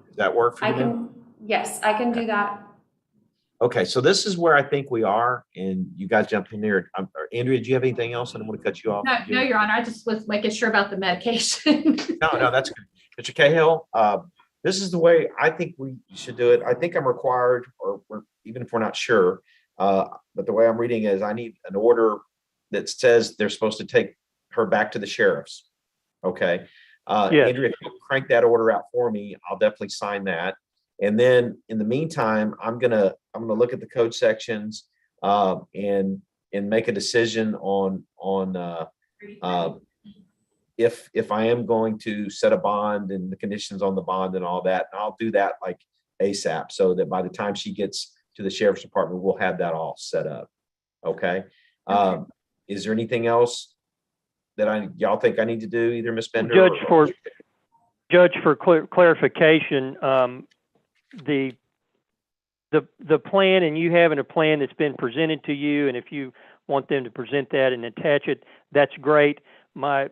Does that work for you? Yes, I can do that. Okay, so this is where I think we are, and you guys jump in there. Andrea, do you have anything else? I don't want to cut you off. No, Your Honor, I just was making sure about the medication. No, that's good. Mr. Cahill, this is the way I think we should do it. I think I'm required, or even if we're not sure, but the way I'm reading is I need an order that says they're supposed to take her back to the sheriff's. Okay. Yes. Andrea, if you crank that order out for me, I'll definitely sign that. And then in the meantime, I'm gonna look at the code sections and make a decision on if I am going to set a bond and the conditions on the bond and all that. And I'll do that like ASAP so that by the time she gets to the sheriff's department, we'll have that all set up. Okay. Is there anything else that y'all think I need to do, either Ms. Bender? Judge, for clarification, the the plan, and you having a plan that's been presented to you, and if you want them to present that and attach it, that's great. My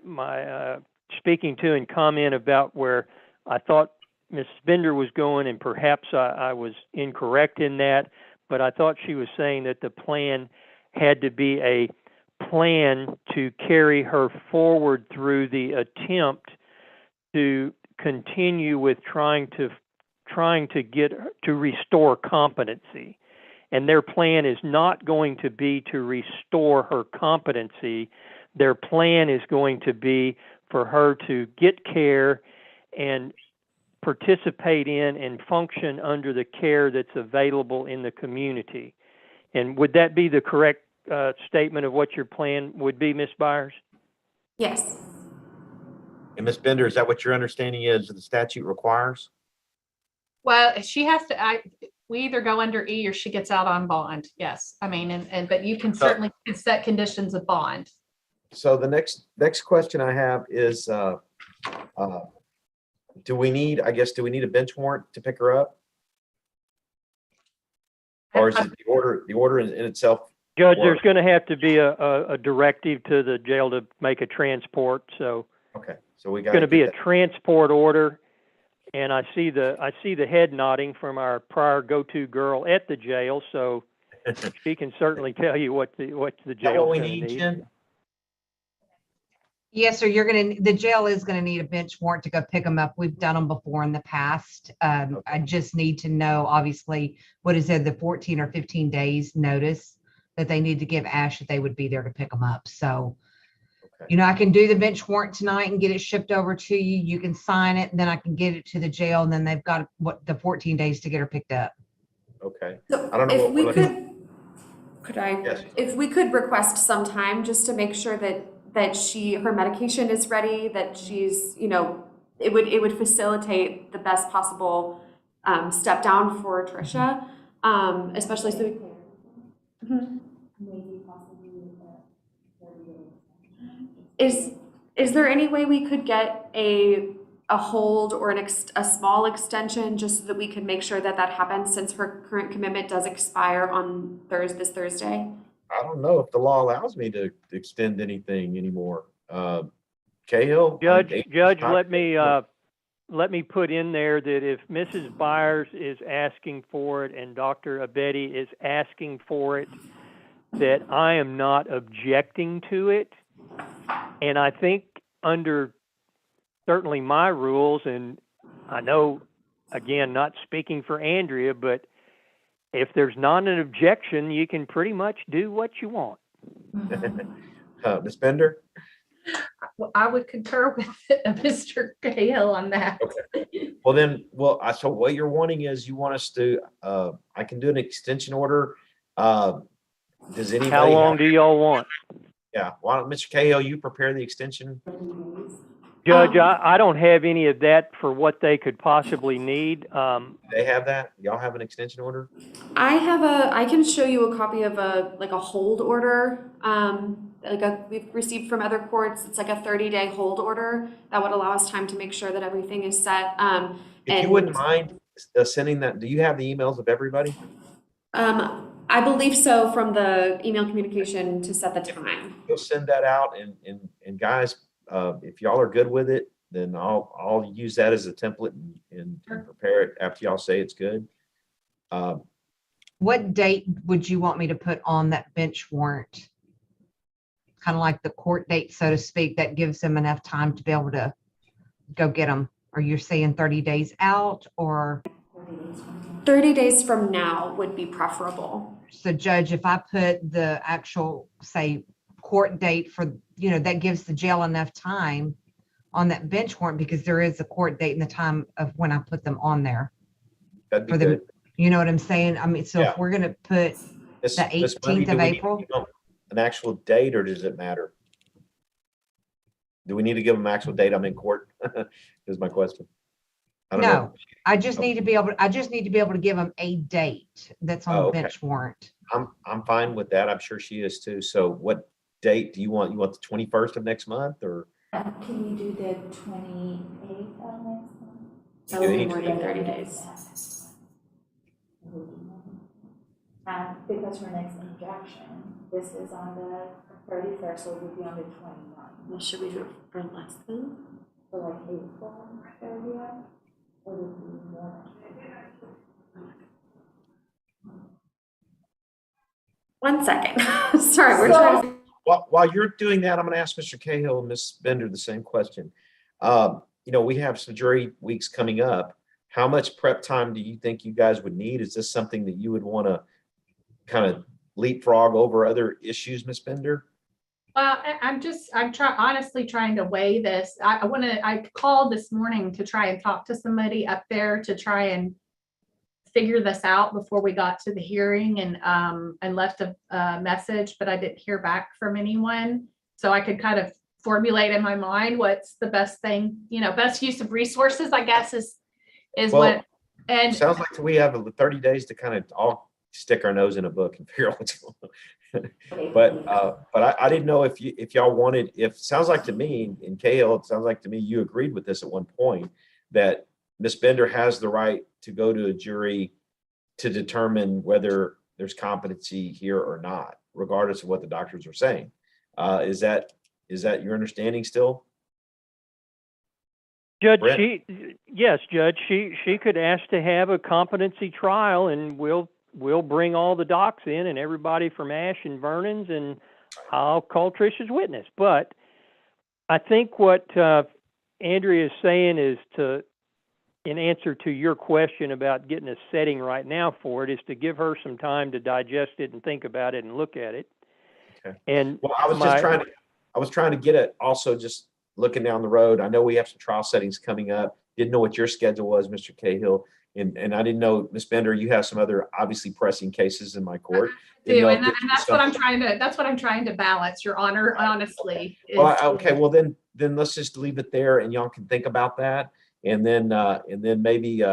speaking to and comment about where I thought Ms. Bender was going, and perhaps I was incorrect in that, but I thought she was saying that the plan had to be a plan to carry her forward through the attempt to continue with trying to get to restore competency. And their plan is not going to be to restore her competency. Their plan is going to be for her to get care and participate in and function under the care that's available in the community. And would that be the correct statement of what your plan would be, Ms. Byers? Yes. And Ms. Bender, is that what your understanding is the statute requires? Well, she has to, we either go under E or she gets out on bond. Yes. I mean, but you can certainly set conditions of bond. So the next question I have is, do we need a bench warrant to pick her up? Or is it the order in itself? Judge, there's going to have to be a directive to the jail to make a transport. So Okay, so we it's got going to be a transport order. And I see the head nodding from our prior go-to girl at the jail. So she can certainly tell you what the jail we is going to need, need. Jen? Yes, sir. The jail is going to need a bench warrant to go pick them up. We've done them before in the past. I just need to know, obviously, what is it, the 14 or 15 days notice that they need to give Ash that they would be there to pick them up. So, Okay. I can do the bench warrant tonight and get it shipped over to you. You can sign it, and then I can get it to the jail, and then they've got the 14 days to get her picked up. Okay. So I don't know if what we we're could I, Yes. if we could request some time just to make sure that her medication is ready, that she's, it would facilitate the best possible step down for Tricia, especially so. Mhm. Is there any way we could get a hold or a small extension just so that we can make sure that happens, since her current commitment does expire on this Thursday? I don't know if the law allows me to extend anything anymore. Cahill? Judge, let me put in there that if Mrs. Byers is asking for it and Dr. Abedi is asking for it, that I am not objecting to it. And I think under certainly my rules, and I know, again, not speaking for Andrea, but if there's not an objection, you can pretty much do what you want. Ms. Bender? I would concur with Mr. Cahill on that. Okay. Well, so what you're wanting is you want us to, I can do an extension order. Does anybody? How long do y'all want? Yeah, why don't, Mr. Cahill, you prepare the extension? Judge, I don't have any of that for what they could possibly need. They have that? Y'all have an extension order? I can show you a copy of a hold order, we've received from other courts. It's like a 30-day hold order that would allow us time to make sure that everything is set. If you wouldn't mind sending that, do you have the emails of everybody? I believe so, from the email communication to set the time. You'll send that out, and guys, if y'all are good with it, then I'll use that as a template and prepare it after y'all say it's good. What date would you want me to put on that bench warrant? Kind of like the court date, so to speak, that gives them enough time to be able to go get them. Are you saying 30 days out, or? 30 days from now would be preferable. So Judge, if I put the actual, say, court date for, that gives the jail enough time on that bench warrant, because there is a court date and the time of when I put them on there. That'd be For them, good. you know what I'm saying? I mean, so Yeah. if we're gonna put Miss the Mundy, 18th do we of need to April? give them an actual date, or does it matter? Do we need to give them an actual date? I'm in court, is my question. I don't know. No, I just need to be able to give them a date that's on Oh, the okay. bench warrant. I'm fine with that. I'm sure she is too. So what date do you want? You want the 21st of next month, or? Can we do the 28th of next month? That would be more than 30 days. Because her next injection, this is on the 31st, so it would be on the 29th. Well, should we do it for less than? So like April 30th, or would it be more? One second. Sorry, we're trying to. While you're doing that, I'm going to ask Mr. Cahill and Ms. Bender the same question. We have some jury weeks coming up. How much prep time do you think you guys would need? Is this something that you would want to kind of leapfrog over other issues, Ms. Bender? Well, I'm honestly trying to weigh this. I called this morning to try and talk to somebody up there to try and figure this out before we got to the hearing, and left a message, but I didn't hear back from anyone. So I could kind of formulate in my mind what's the best thing, best use of resources, I guess, is Well, what. And sounds like we have 30 days to kind of all stick our nose in a book and figure out what's going on. But I didn't know if y'all wanted, sounds like to me, in Cahill, it sounds like to me you agreed with this at one point, that Ms. Bender has the right to go to a jury to determine whether there's competency here or not, regardless of what the doctors are saying. Is that your understanding still? Judge, Brett? yes, Judge, she could ask to have a competency trial, and we'll bring all the docs in and everybody from Ash and Vernon's, and I'll call Tricia's witness. But I think what Andrea is saying is in answer to your question about getting a setting right now for it, is to give her some time to digest it and think about it and look at it. Okay. And well, I was trying to get it also, just looking down the road. I know we have some trial settings coming up. Didn't know what your schedule was, Mr. Cahill. And I didn't know, Ms. Bender, you have some other obviously pressing cases in my court. and that's what I'm trying to balance, Your Honor, honestly. Well, okay, well then let's just leave it there, and y'all can think about that. And then maybe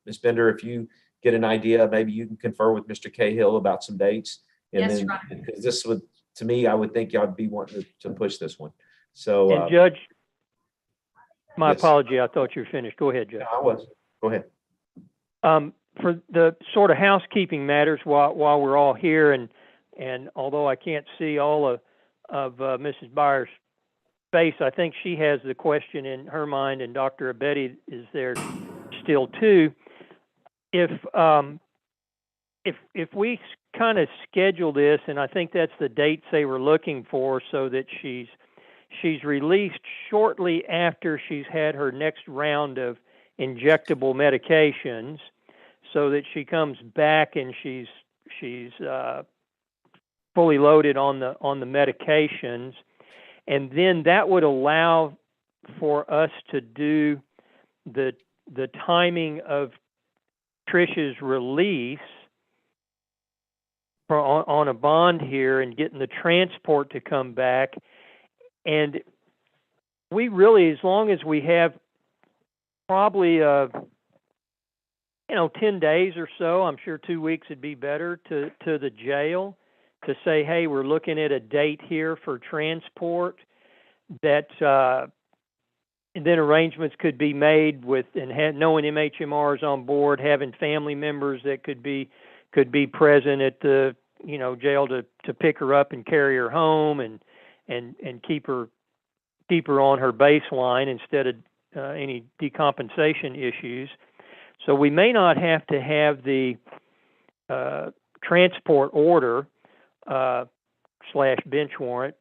Ms. Bender, if you get an idea, maybe you can confer with Mr. Cahill about some dates. And Yes, then, Your Honor. because this would, to me, I would think y'all would be wanting to push this one. So, And Judge, my yes. apology, I thought you were finished. Go ahead, Judge. I was. Go ahead. For the sort of housekeeping matters while we're all here, and although I can't see all of Mrs. Byers' face, I think she has the question in her mind, and Dr. Abedi is there still too. If we kind of schedule this, and I think that's the dates they were looking for, so that she's released shortly after she's had her next round of injectable medications, so that she comes back and she's fully loaded on the medications. And then that would allow for us to do the timing of Tricia's release on a bond here, and getting the transport to come back. And we really, as long as we have probably 10 days or so, I'm sure 2 weeks would be better, to the jail, to say, hey, we're looking at a date here for transport, that and then arrangements could be made with, and knowing MHMRs on board, having family members that could be present at the jail to pick her up and carry her home, and keep her on her baseline instead of any decompensation issues. So we may not have to have the transport order / bench warrant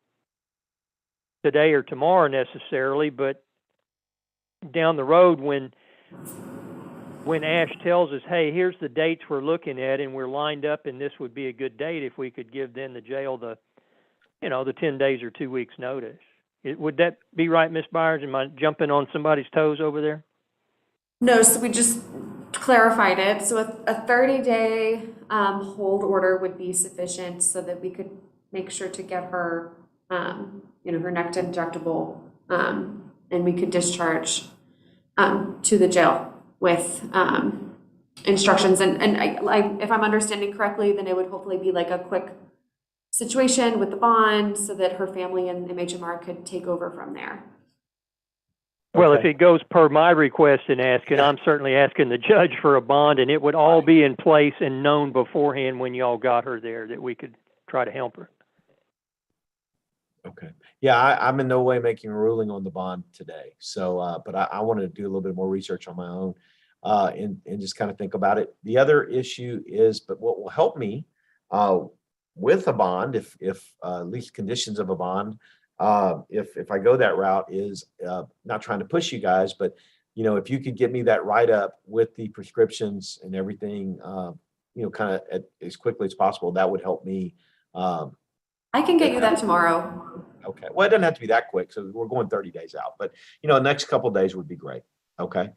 today or tomorrow necessarily, but down the road, when Ash tells us, hey, here's the dates we're looking at, and we're lined up, and this would be a good date, if we could give then the jail the 10 days or 2 weeks notice. Would that be right, Ms. Byers? Am I jumping on somebody's toes over there? No, so we just clarified it. So a 30-day hold order would be sufficient, so that we could make sure to get her, her next injectable, and we could discharge to the jail with instructions. And if I'm understanding correctly, then it would hopefully be like a quick situation with the bond, so that her family and MHMR could take over from there. Well, if Okay. it goes per my request and asking, Yeah. I'm certainly asking the judge for a bond, and it would all be in place and known beforehand when y'all got her there that we could try to help her. Okay. Yeah, I'm in no way making a ruling on the bond today. So, but I wanted to do a little bit more research on my own, and just kind of think about it. The other issue is, but what will help me, with a bond, if at least conditions of a bond, if I go that route is, not trying to push you guys, but if you could get me that write-up with the prescriptions and everything, kind of as quickly as possible, that would help me. I can get you that tomorrow. Okay, well, it doesn't have to be that quick, so we're going 30 days out, but the next couple of days would be great. Okay.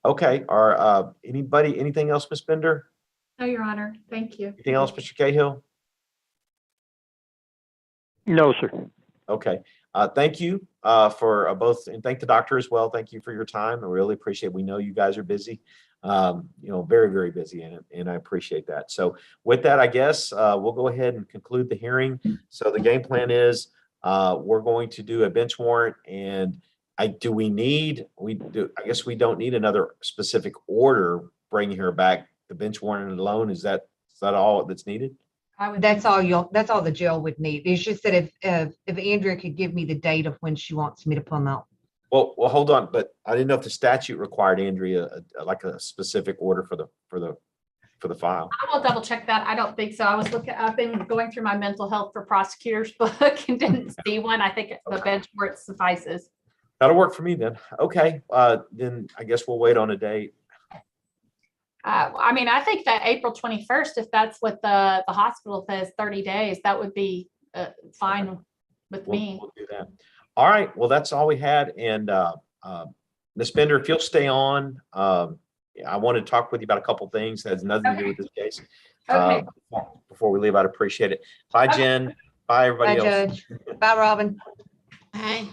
Okay, anything else, Ms. Bender? No, Your Honor. Thank you. Anything else, Mr. Cahill? No, sir. Okay, thank you for both, and thank the doctor as well. Thank you for your time. I really appreciate it. We know you guys are busy, very, very busy, and I appreciate that. So with that, I guess we'll go ahead and conclude the hearing. So the game plan is we're going to do a bench warrant, and I guess we don't need another specific order bringing her back. The bench warrant alone, is that all that's needed? I would That's think so. all that's all the jail would need. It's just that if Andrea could give me the date of when she wants me to pull them out. Well, hold on, but I didn't know if the statute required Andrea like a specific order for the file. I will double check that. I don't think so. I've been going through my mental health for prosecutors book and didn't see one. I think the bench warrant suffices. That'll work for me then. Okay, then I guess we'll wait on a date. I think that April 21st, if that's what the hospital says, 30 days, that would be fine with me. We'll do that. All right. Well, that's all we had. And Ms. Bender, if you'll stay on, I want to talk with you about a couple things that has nothing to do with this case. Okay. Before we leave, I'd appreciate it. Bye, Okay. Jen. Bye, everybody Bye, else. Judge. Bye, Robin. Bye.